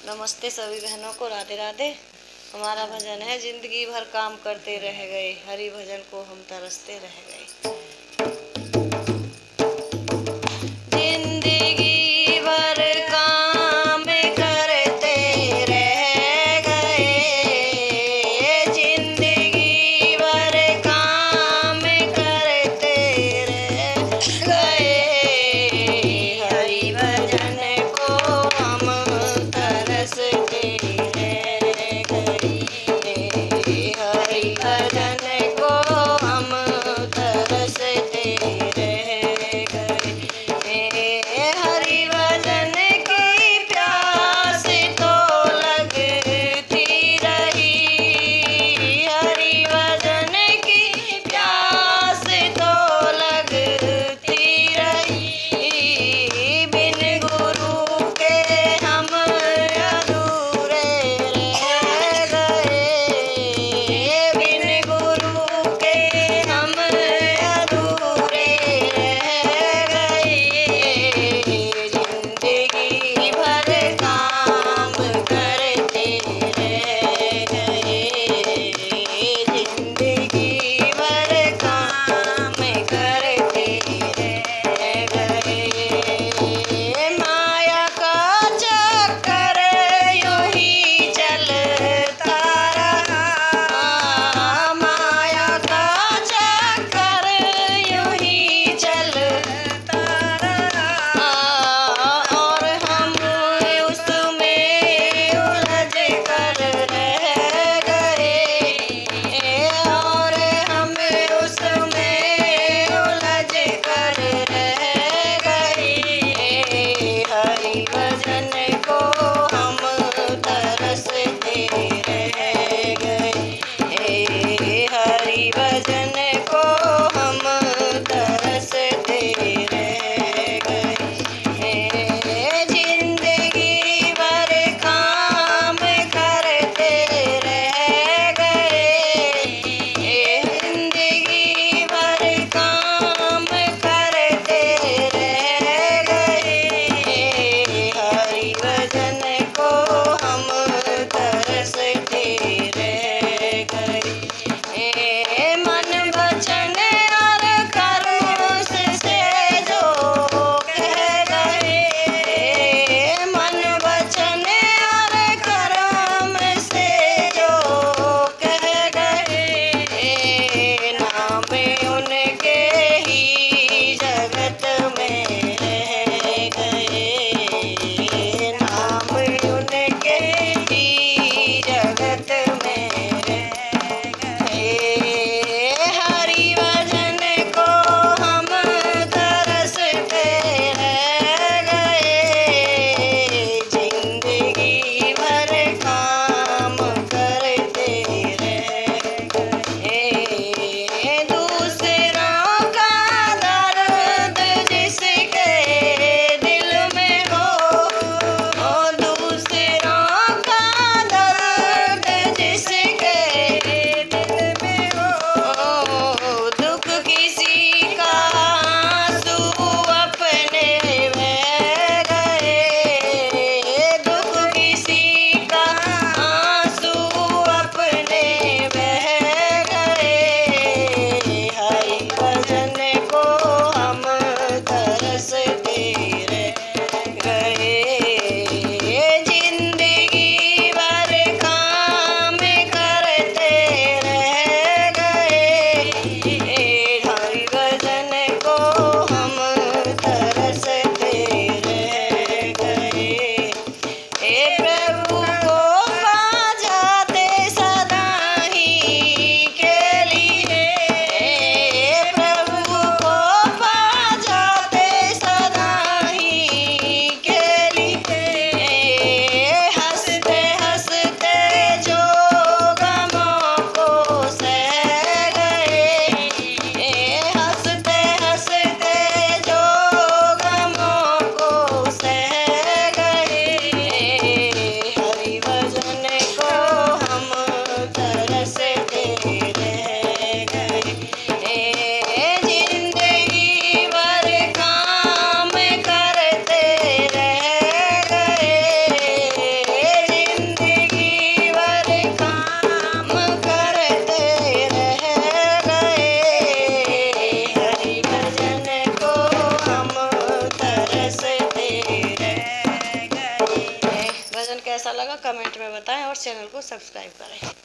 नमस्ते सभी बहनों को, राधे राधे। हमारा भजन है, जिंदगी भर काम करते रह गए, हरि भजन को हम तरसते रह गए। जिंदगी भर काम करते रह गए, जिंदगी भर काम करते रह गए, हरि भजन को हम तरसते रह गए, हरि भजन को हम भजन कैसा लगा कमेंट में बताएं और चैनल को सब्सक्राइब करें।